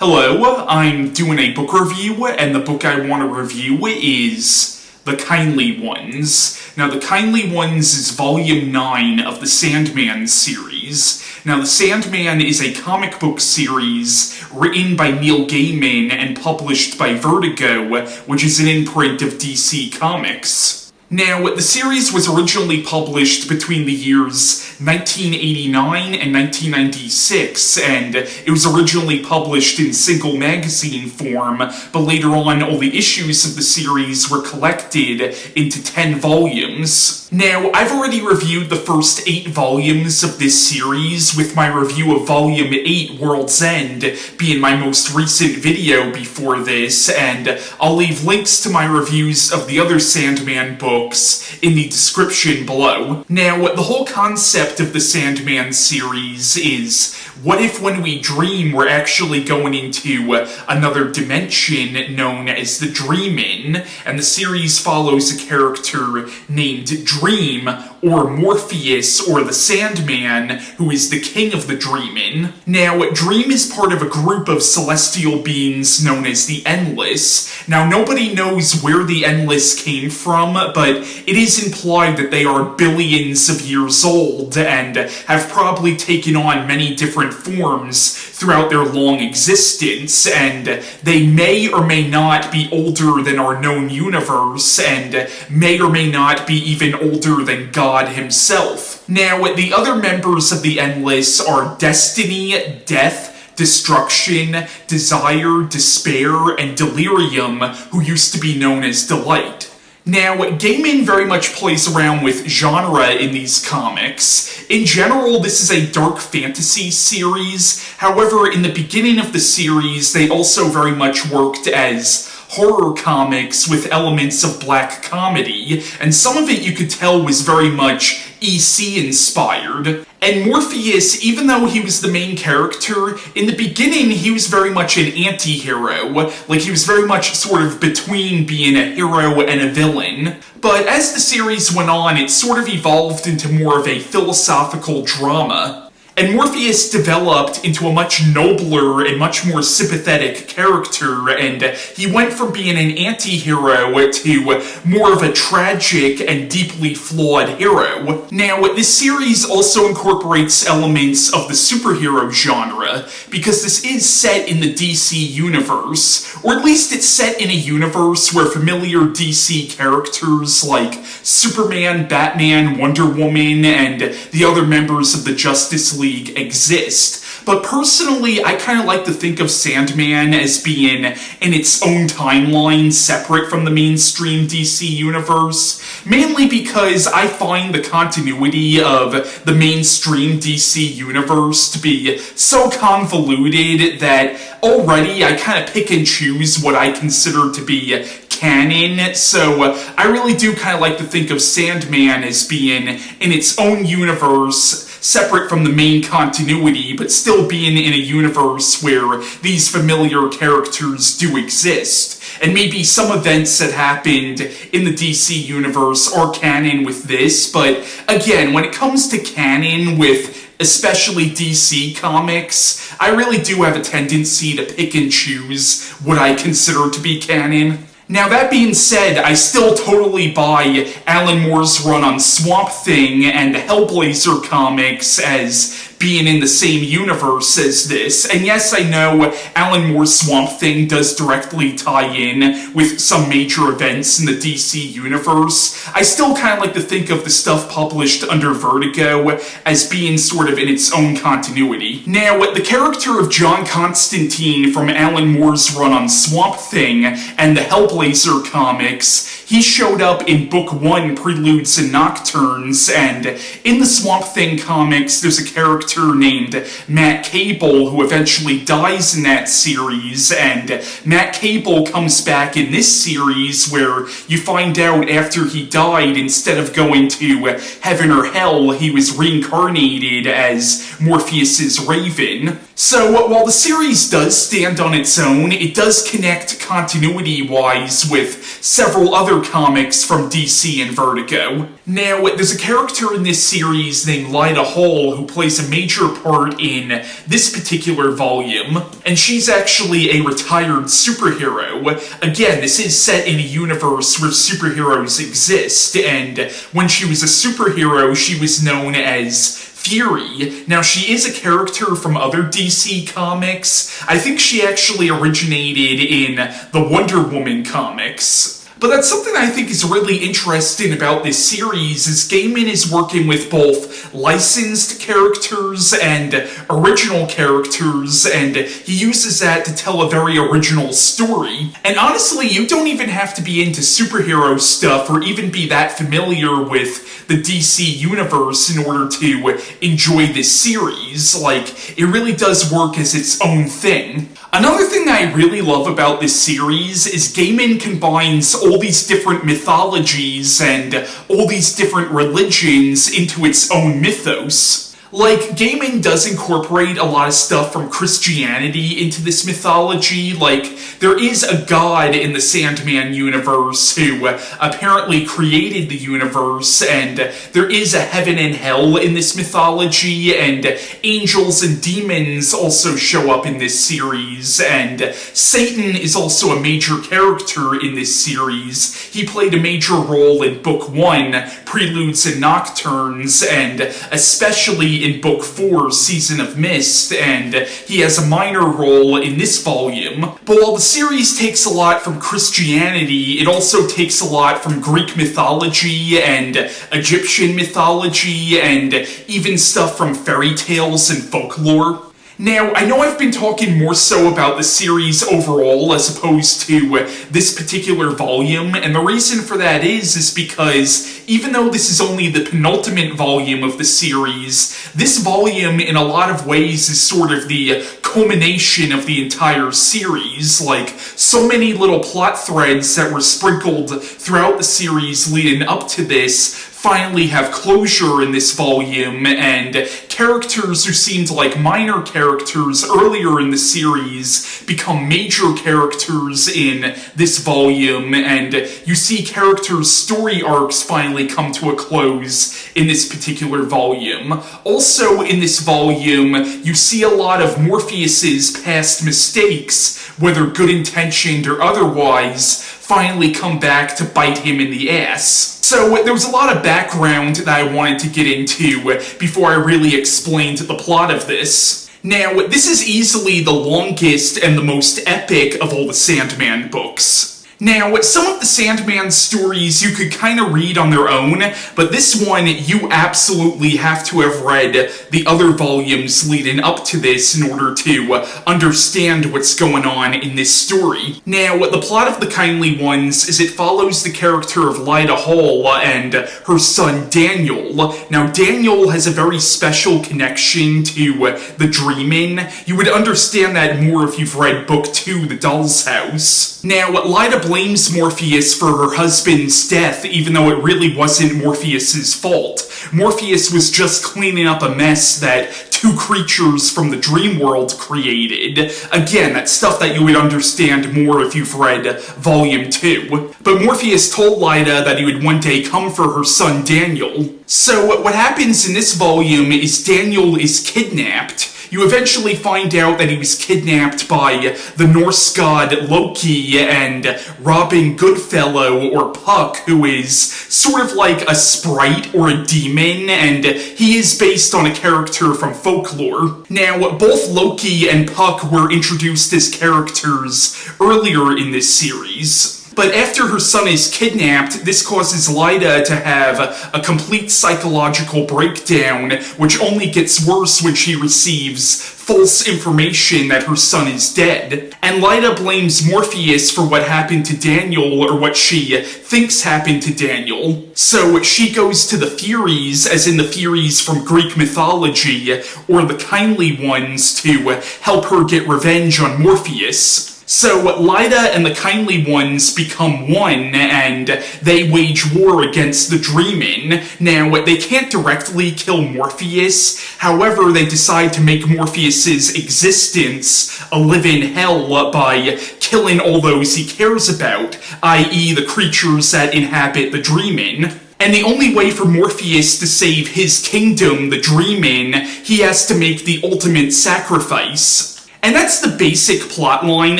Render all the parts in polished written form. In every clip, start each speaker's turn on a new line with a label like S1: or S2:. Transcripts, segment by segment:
S1: Hello, I'm doing a book review, and the book I want to review is The Kindly Ones. Now, The Kindly Ones is Volume 9 of the Sandman series. Now, the Sandman is a comic book series written by Neil Gaiman and published by Vertigo, which is an imprint of DC Comics. Now, the series was originally published between the years 1989 and 1996, and it was originally published in single magazine form, but later on all the issues of the series were collected into 10 volumes. Now, I've already reviewed the first 8 volumes of this series, with my review of Volume 8, World's End, being my most recent video before this, and I'll leave links to my reviews of the other Sandman books in the description below. Now, the whole concept of the Sandman series is, what if when we dream we're actually going into another dimension known as the Dreamin', and the series follows a character named Dream, or Morpheus, or the Sandman, who is the king of the Dreamin'. Now, Dream is part of a group of celestial beings known as the Endless. Now, nobody knows where the Endless came from, but it is implied that they are billions of years old, and have probably taken on many different forms throughout their long existence, and they may or may not be older than our known universe, and may or may not be even older than God himself. Now, the other members of the Endless are Destiny, Death, Destruction, Desire, Despair, and Delirium, who used to be known as Delight. Now, Gaiman very much plays around with genre in these comics. In general, this is a dark fantasy series. However, in the beginning of the series, they also very much worked as horror comics with elements of black comedy, and some of it you could tell was very much EC inspired. And Morpheus, even though he was the main character, in the beginning he was very much an anti-hero, like he was very much sort of between being a hero and a villain. But as the series went on, it sort of evolved into more of a philosophical drama. And Morpheus developed into a much nobler and much more sympathetic character, and he went from being an anti-hero to more of a tragic and deeply flawed hero. Now, this series also incorporates elements of the superhero genre, because this is set in the DC universe, or at least it's set in a universe where familiar DC characters like Superman, Batman, Wonder Woman, and the other members of the Justice League exist. But personally, I kind of like to think of Sandman as being in its own timeline, separate from the mainstream DC universe, mainly because I find the continuity of the mainstream DC universe to be so convoluted that already I kind of pick and choose what I consider to be canon, so I really do kind of like to think of Sandman as being in its own universe, separate from the main continuity, but still being in a universe where these familiar characters do exist. And maybe some events that happened in the DC universe are canon with this, but again, when it comes to canon with especially DC Comics, I really do have a tendency to pick and choose what I consider to be canon. Now, that being said, I still totally buy Alan Moore's run on Swamp Thing and Hellblazer comics as being in the same universe as this. And yes, I know Alan Moore's Swamp Thing does directly tie in with some major events in the DC universe. I still kind of like to think of the stuff published under Vertigo as being sort of in its own continuity. Now, the character of John Constantine from Alan Moore's run on Swamp Thing and the Hellblazer comics, he showed up in Book 1, Preludes and Nocturnes, and in the Swamp Thing comics, there's a character named Matt Cable who eventually dies in that series, and Matt Cable comes back in this series where you find out after he died, instead of going to heaven or hell, he was reincarnated as Morpheus's Raven. So while the series does stand on its own, it does connect continuity-wise with several other other comics from DC and Vertigo. Now, there's a character in this series named Lyta Hall who plays a major part in this particular volume, and she's actually a retired superhero. Again, this is set in a universe where superheroes exist, and when she was a superhero, she was known as Fury. Now, she is a character from other DC comics. I think she actually originated in the Wonder Woman comics. But that's something I think is really interesting about this series, is Gaiman is working with both licensed characters and original characters, and he uses that to tell a very original story. And honestly, you don't even have to be into superhero stuff or even be that familiar with the DC universe in order to enjoy this series. Like, it really does work as its own thing. Another thing I really love about this series is Gaiman combines all these different mythologies and all these different religions into its own mythos. Like, Gaiman does incorporate a lot of stuff from Christianity into this mythology. Like, there is a god in the Sandman universe who apparently created the universe, and there is a heaven and hell in this mythology, and angels and demons also show up in this series, and Satan is also a major character in this series. He played a major role in Book 1, Preludes and Nocturnes, and especially in Book 4, Season of Mist, and he has a minor role in this volume. But while the series takes a lot from Christianity, it also takes a lot from Greek mythology and Egyptian mythology and even stuff from fairy tales and folklore. Now, I know I've been talking more so about the series overall as opposed to this particular volume, and the reason for that is because even though this is only the penultimate volume of the series, this volume in a lot of ways is sort of the culmination of the entire series. Like, so many little plot threads that were sprinkled throughout the series leading up to this finally have closure in this volume, and characters who seemed like minor characters earlier in the series become major characters in this volume, and you see characters' story arcs finally come to a close in this particular volume. Also in this volume, you see a lot of Morpheus's past mistakes, whether good-intentioned or otherwise, finally come back to bite him in the ass. So there was a lot of background that I wanted to get into before I really explained the plot of this. Now, this is easily the longest and the most epic of all the Sandman books. Now, some of the Sandman stories you could kind of read on their own, but this one you absolutely have to have read the other volumes leading up to this in order to understand what's going on in this story. Now, the plot of The Kindly Ones is it follows the character of Lyta Hall and her son Daniel. Now, Daniel has a very special connection to the Dreamin'. You would understand that more if you've read Book 2, The Doll's House. Now, Lyta blames Morpheus for her husband's death, even though it really wasn't Morpheus's fault. Morpheus was just cleaning up a mess that two creatures from the dream world created. Again, that's stuff that you would understand more if you've read Volume 2. But Morpheus told Lyta that he would one day come for her son Daniel. So what happens in this volume is Daniel is kidnapped. You eventually find out that he was kidnapped by the Norse god Loki and Robin Goodfellow, or Puck, who is sort of like a sprite or a demon, and he is based on a character from folklore. Now, both Loki and Puck were introduced as characters earlier in this series. But after her son is kidnapped, this causes Lyta to have a complete psychological breakdown, which only gets worse when she receives false information that her son is dead. And Lyta blames Morpheus for what happened to Daniel, or what she thinks happened to Daniel. So she goes to the Furies, as in the Furies from Greek mythology, or the Kindly Ones, to help her get revenge on Morpheus. So Lyta and the Kindly Ones become one, and they wage war against the Dreamin'. Now, they can't directly kill Morpheus, however, they decide to make Morpheus's existence a live-in hell by killing all those he cares about, i.e. the creatures that inhabit the Dreamin'. And the only way for Morpheus to save his kingdom, the Dreamin', he has to make the ultimate sacrifice. And that's the basic plotline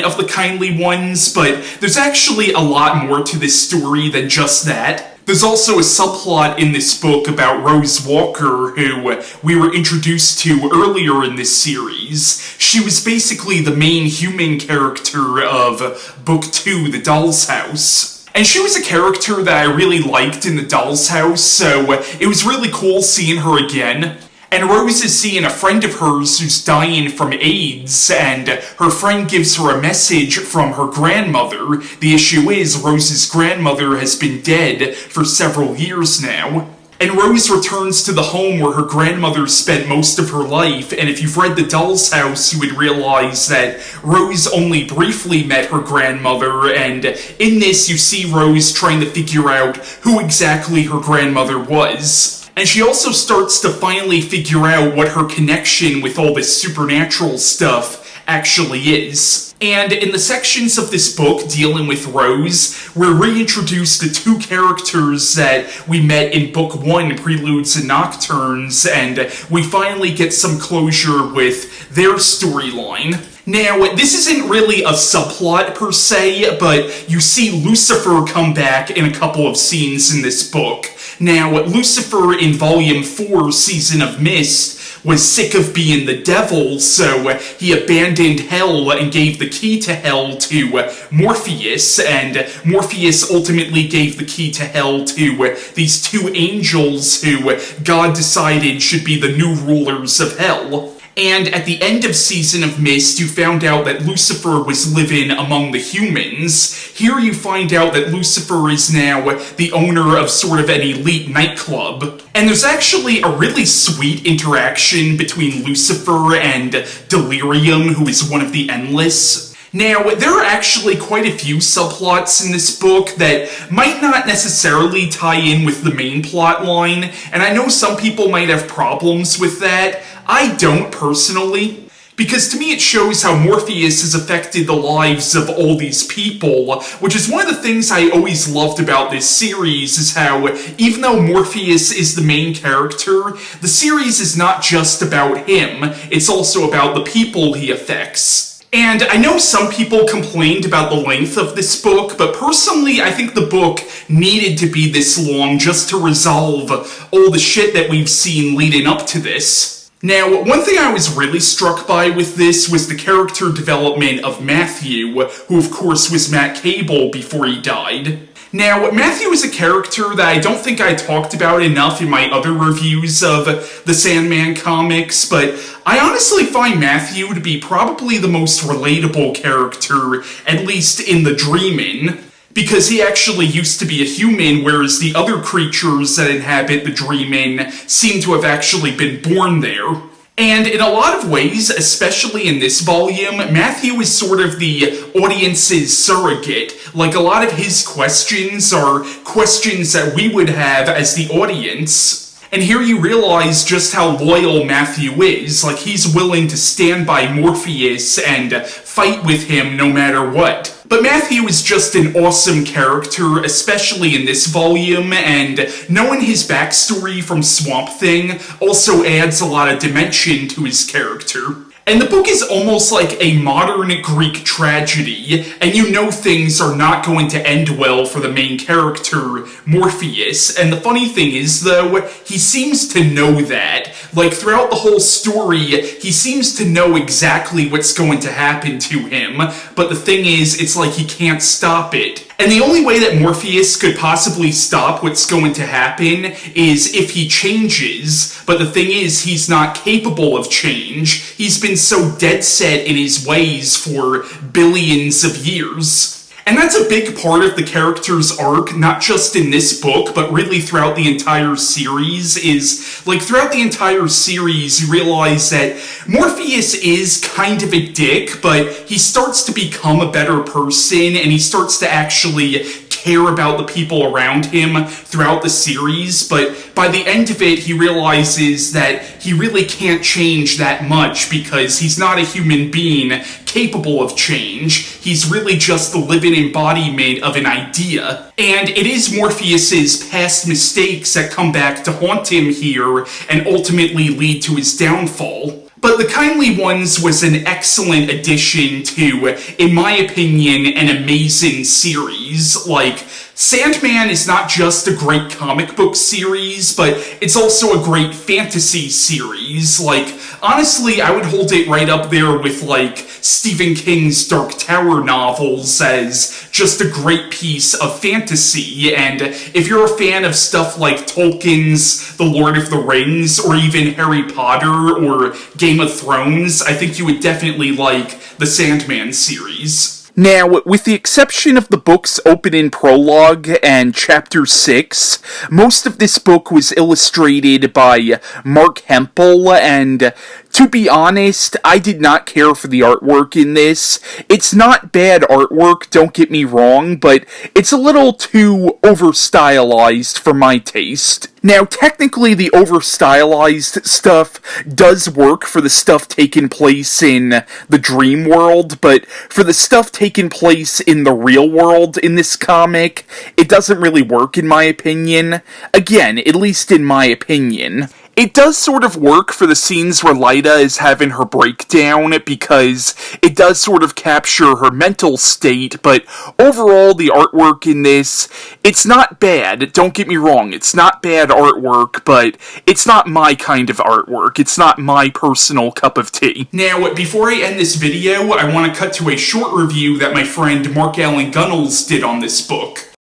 S1: of the Kindly Ones, but there's actually a lot more to this story than just that. There's also a subplot in this book about Rose Walker, who we were introduced to earlier in this series. She was basically the main human character of Book 2, The Doll's House. And she was a character that I really liked in The Doll's House, so it was really cool seeing her again. And Rose is seeing a friend of hers who's dying from AIDS, and her friend gives her a message from her grandmother. The issue is, Rose's grandmother has been dead for several years now. And Rose returns to the home where her grandmother spent most of her life, and if you've read The Doll's House, you would realize that Rose only briefly met her grandmother, and in this you see Rose trying to figure out who exactly her grandmother was. And she also starts to finally figure out what her connection with all this supernatural stuff actually is. And in the sections of this book dealing with Rose, we're reintroduced to two characters that we met in Book 1, Preludes and Nocturnes, and we finally get some closure with their storyline. Now, this isn't really a subplot per se, but you see Lucifer come back in a couple of scenes in this book. Now, Lucifer in Volume 4, Season of Mist, was sick of being the devil, so he abandoned hell and gave the key to hell to Morpheus, and Morpheus ultimately gave the key to hell to these two angels who God decided should be the new rulers of hell. And at the end of Season of Mist, you found out that Lucifer was living among the humans. Here you find out that Lucifer is now the owner of sort of an elite nightclub. And there's actually a really sweet interaction between Lucifer and Delirium, who is one of the Endless. Now, there are actually quite a few subplots in this book that might not necessarily tie in with the main plot line, and I know some people might have problems with that. I don't personally, because to me it shows how Morpheus has affected the lives of all these people, which is one of the things I always loved about this series, is how even though Morpheus is the main character, the series is not just about him, it's also about the people he affects. And I know some people complained about the length of this book, but personally I think the book needed to be this long just to resolve all the shit that we've seen leading up to this. Now, one thing I was really struck by with this was the character development of Matthew, who of course was Matt Cable before he died. Now, Matthew is a character that I don't think I talked about enough in my other reviews of the Sandman comics, but I honestly find Matthew to be probably the most relatable character, at least in the Dreamin', because he actually used to be a human, whereas the other creatures that inhabit the Dreamin' seem to have actually been born there. And in a lot of ways, especially in this volume, Matthew is sort of the audience's surrogate. Like, a lot of his questions are questions that we would have as the audience. And here you realize just how loyal Matthew is. Like, he's willing to stand by Morpheus and fight with him no matter what. But Matthew is just an awesome character, especially in this volume, and knowing his backstory from Swamp Thing also adds a lot of dimension to his character. And the book is almost like a modern Greek tragedy, and you know things are not going to end well for the main character, Morpheus. And the funny thing is, though, he seems to know that. Like, throughout the whole story, he seems to know exactly what's going to happen to him, but the thing is, it's like he can't stop it. And the only way that Morpheus could possibly stop what's going to happen is if he changes, but the thing is, he's not capable of change. He's been so dead set in his ways for billions of years. And that's a big part of the character's arc, not just in this book, but really throughout the entire series, is, like, throughout the entire series, you realize that Morpheus is kind of a dick, but he starts to become a better person, and he starts to actually care about the people around him throughout the series, but by the end of it, he realizes that he really can't change that much because he's not a human being capable of change. He's really just the living embodiment of an idea. And it is Morpheus's past mistakes that come back to haunt him here and ultimately lead to his downfall. But The Kindly Ones was an excellent addition to, in my opinion, an amazing series. Like, Sandman is not just a great comic book series, but it's also a great fantasy series. Like, honestly, I would hold it right up there with, like, Stephen King's Dark Tower novels as just a great piece of fantasy. And if you're a fan of stuff like Tolkien's The Lord of the Rings, or even Harry Potter, or Game of Thrones, I think you would definitely like the Sandman series.
S2: Now, with the exception of the book's opening prologue and Chapter 6, most of this book was illustrated by Marc Hempel, and to be honest, I did not care for the artwork in this. It's not bad artwork, don't get me wrong, but it's a little too over-stylized for my taste. Now, technically, the over-stylized stuff does work for the stuff taking place in the dream world, but for the stuff taking place in the real world in this comic, it doesn't really work, in my opinion. Again, at least in my opinion. It does sort of work for the scenes where Lyta is having her breakdown, because it does sort of capture her mental state, but overall, the artwork in this, it's not bad, don't get me wrong, it's not bad artwork, but it's not my kind of artwork, it's not my personal cup of tea.
S1: Now, before I end this video, I want to cut to a short review that my friend Mark Allan Gunnells did on this book.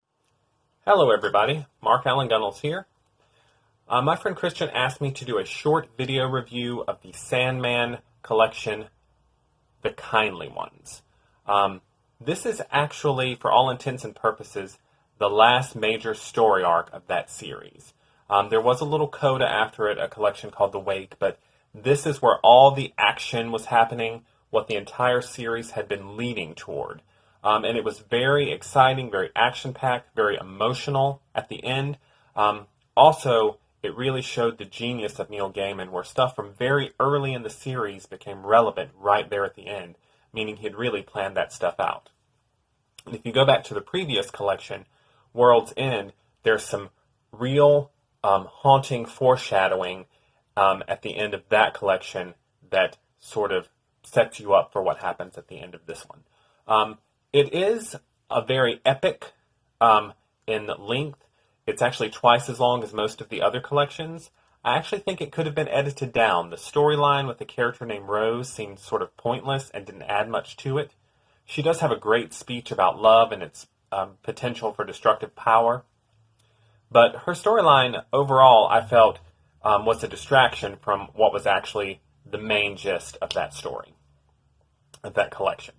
S3: Hello everybody, Mark Allan Gunnells here. My friend Christian asked me to do a short video review of the Sandman collection, The Kindly Ones. This is actually, for all intents and purposes, the last major story arc of that series. There was a little coda after it, a collection called The Wake, but this is where all the action was happening, what the entire series had been leading toward. And it was very exciting, very action-packed, very emotional at the end. Also, it really showed the genius of Neil Gaiman, where stuff from very early in the series became relevant right there at the end, meaning he'd really planned that stuff out. And if you go back to the previous collection, World's End, there's some real haunting foreshadowing at the end of that collection that sort of sets you up for what happens at the end of this one. It is a very epic in length. It's actually twice as long as most of the other collections. I actually think it could have been edited down. The storyline with the character named Rose seemed sort of pointless and didn't add much to it. She does have a great speech about love and its potential for destructive power. But her storyline, overall, I felt was a distraction from what was actually the main gist of that story, of that collection.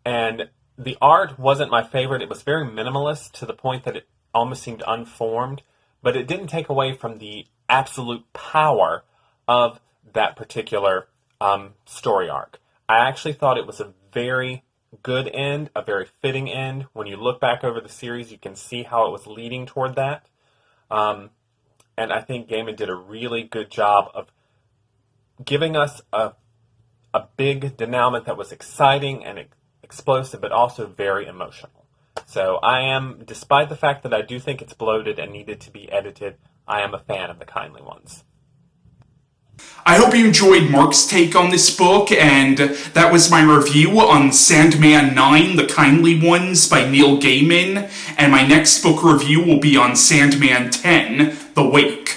S3: And the art wasn't my favorite. It was very minimalist to the point that it almost seemed unformed, but it didn't take away from the absolute power of that particular story arc. I actually thought it was a very good end, a very fitting end. When you look back over the series, you can see how it was leading toward that. And I think Gaiman did a really good job of giving us a big denouement that was exciting and explosive, but also very emotional. So I am, despite the fact that I do think it's bloated and needed to be edited, I am a fan of The Kindly Ones.
S1: I hope you enjoyed Mark's take on this book, and that was my review on Sandman 9, The Kindly Ones by Neil Gaiman, and my next book review will be on Sandman 10, The Wake.